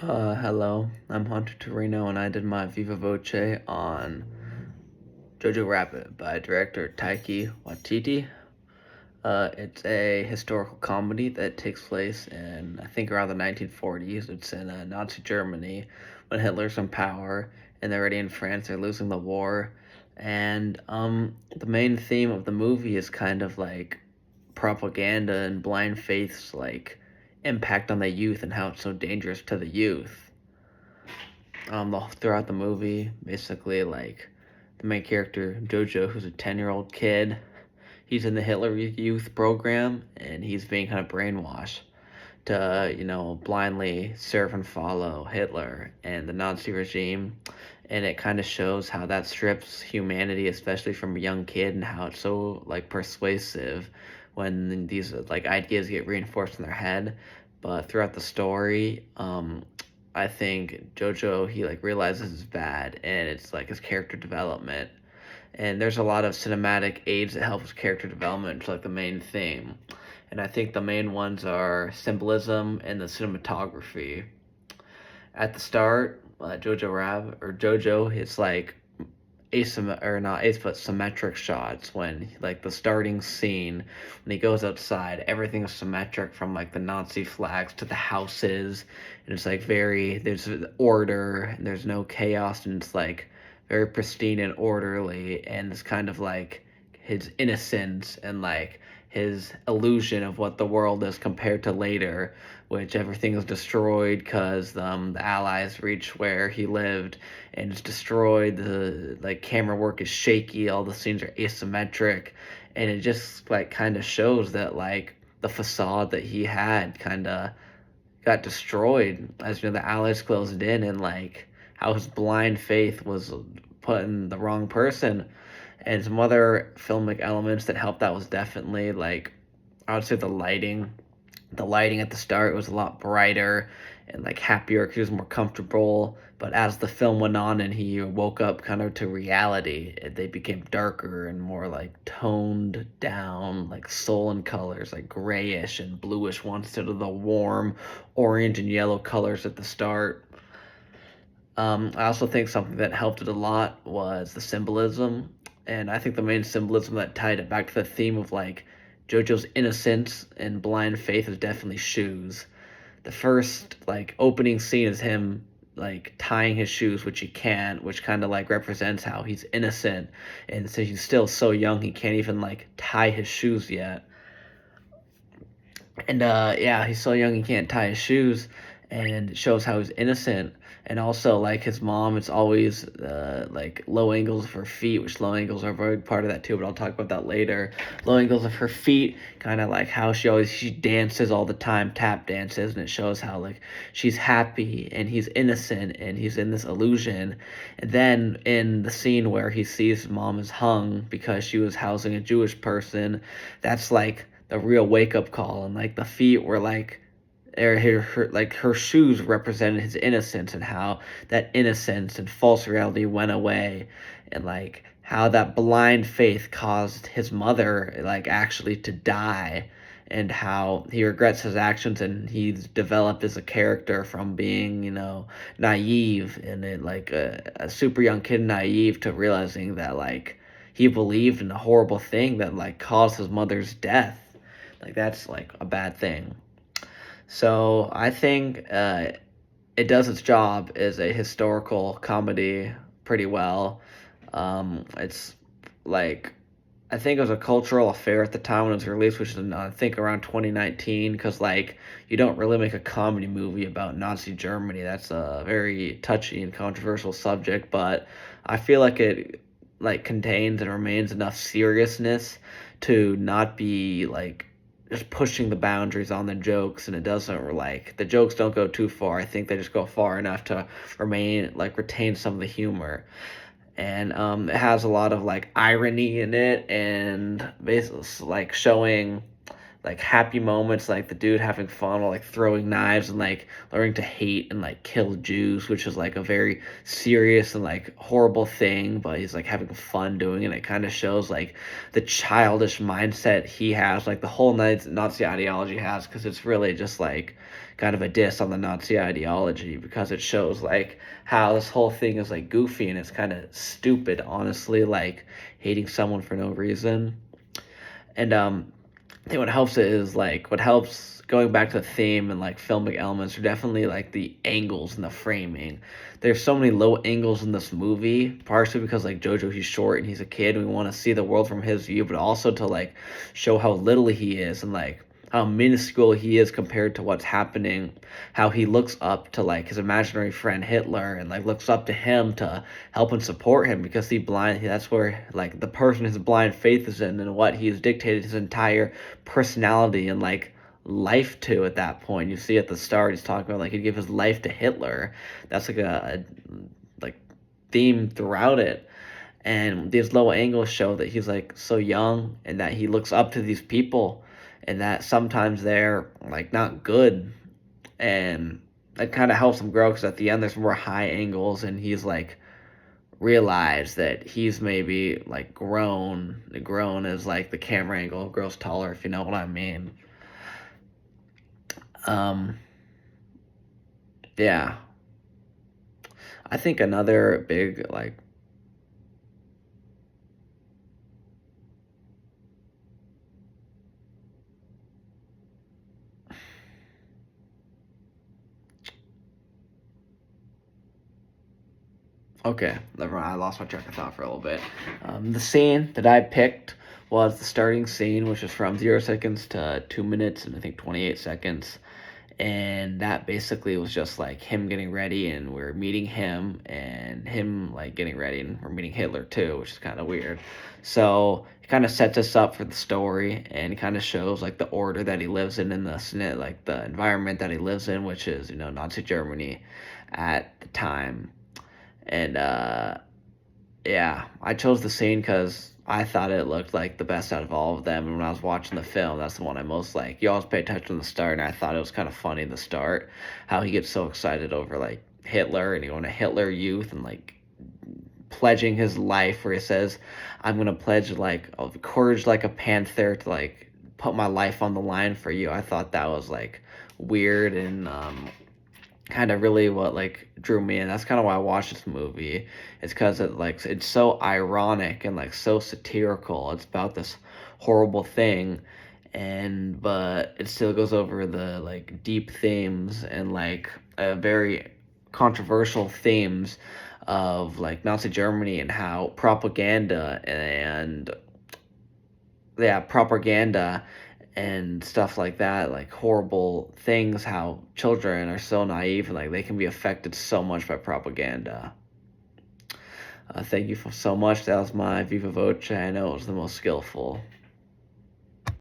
Hello, I'm Hunter Torino, and I did my Viva voce on Jojo Rabbit by director Taiki Waititi. It's a historical comedy that takes place in, I think, around the 1940s. It's in Nazi Germany when Hitler's in power, and they're already in France. They're losing the war, and the main theme of the movie is kind of like propaganda and blind faith's like impact on the youth and how it's so dangerous to the youth. Throughout the movie, basically like the main character Jojo, who's a 10-year-old kid, he's in the Hitler Youth program, and he's being kind of brainwashed to blindly serve and follow Hitler and the Nazi regime. And it kind of shows how that strips humanity, especially from a young kid, and how it's so like persuasive when these like ideas get reinforced in their head. But throughout the story, I think Jojo, he like realizes it's bad, and it's like his character development. And there's a lot of cinematic aids that help his character development, which is like the main theme. And I think the main ones are symbolism and the cinematography. At the start, Jojo Rab or Jojo, it's like asymmetric or not ace but symmetric shots when like the starting scene when he goes outside, everything is symmetric from like the Nazi flags to the houses, and it's like very there's order and there's no chaos, and it's like very pristine and orderly, and it's kind of like his innocence and like his illusion of what the world is compared to later, which everything is destroyed because the Allies reach where he lived, and it's destroyed. The like camera work is shaky. All the scenes are asymmetric, and it just like kind of shows that like the facade that he had kind of got destroyed as the Allies closed in, and like how his blind faith was put in the wrong person. And some other filmic elements that helped that was definitely like I would say the lighting at the start was a lot brighter and like happier because he was more comfortable. But as the film went on and he woke up kind of to reality, they became darker and more like toned down, like sullen colors, like grayish and bluish ones instead of the warm orange and yellow colors at the start. I also think something that helped it a lot was the symbolism, and I think the main symbolism that tied it back to the theme of like JoJo's innocence and blind faith is definitely shoes. The first like opening scene is him like tying his shoes, which he can't, which kind of like represents how he's innocent, and since he's still so young, he can't even like tie his shoes yet. And yeah, he's so young he can't tie his shoes, and it shows how he's innocent. And also like his mom, it's always like low angles of her feet, which low angles are a very part of that too, but I'll talk about that later. Low angles of her feet, kind of like how she dances all the time, tap dances, and it shows how like she's happy and he's innocent and he's in this illusion. And then in the scene where he sees his mom is hung because she was housing a Jewish person, that's like the real wake up call. And like the feet were like like her shoes represented his innocence, and how that innocence and false reality went away, and like how that blind faith caused his mother like actually to die, and how he regrets his actions, and he's developed as a character from being naive and it, like a super young kid naive to realizing that like he believed in a horrible thing that like caused his mother's death. Like that's like a bad thing. So I think it does its job as a historical comedy pretty well. It's like I think it was a cultural affair at the time when it was released, which is I think around 2019. Because like you don't really make a comedy movie about Nazi Germany. That's a very touchy and controversial subject, but I feel like it like contains and remains enough seriousness to not be like just pushing the boundaries on the jokes, and it doesn't like the jokes don't go too far. I think they just go far enough to retain some of the humor. And it has a lot of like irony in it, and basically like showing like happy moments, like the dude having fun or like throwing knives and like learning to hate and like kill Jews, which is like a very serious and like horrible thing, but he's like having fun doing it. It kind of shows like the childish mindset he has, like the whole Nazi ideology has, because it's really just like kind of a diss on the Nazi ideology, because it shows like how this whole thing is like goofy and it's kind of stupid, honestly, like hating someone for no reason. And I think what helps it is like what helps going back to the theme and like filmic elements are definitely like the angles and the framing. There's so many low angles in this movie, partially because like Jojo he's short and he's a kid and we want to see the world from his view, but also to like show how little he is and like how minuscule he is compared to what's happening, how he looks up to like his imaginary friend Hitler and like looks up to him to help and support him, because that's where like the person his blind faith is in and what he's dictated his entire personality and like life to at that point. You see at the start he's talking about like he'd give his life to Hitler. That's like a like theme throughout it. And these low angles show that he's like so young and that he looks up to these people and that sometimes they're like not good, and it kind of helps him grow because at the end there's more high angles and he's like realized that he's maybe like grown as like the camera angle grows taller, if you know what I mean. um yeah, I think another big like okay, never mind. I lost my track of thought for a little bit. The scene that I picked was the starting scene, which is from 0 seconds to 2 minutes and I think 28 seconds. And that basically was just like him getting ready, and we're meeting him, and him like getting ready, and we're meeting Hitler too, which is kind of weird. So it kind of sets us up for the story, and it kind of shows like the order that he lives in the like the environment that he lives in, which is Nazi Germany at the time. And yeah, I chose the scene because I thought it looked like the best out of all of them. And when I was watching the film, that's the one I most like. You always pay attention to the start, and I thought it was kind of funny in the start how he gets so excited over like Hitler and he going to Hitler Youth and like pledging his life, where he says, "I'm gonna pledge like of courage like a panther to like put my life on the line for you." I thought that was like weird and kind of really what like drew me in. That's kind of why I watched this movie. It's because it's so ironic and like so satirical. It's about this horrible thing, and but it still goes over the like deep themes and like very controversial themes of like Nazi Germany and how propaganda and stuff like that, like horrible things, how children are so naive and like they can be affected so much by propaganda. Thank you for so much. That was my Viva voce. I know it was the most skillful.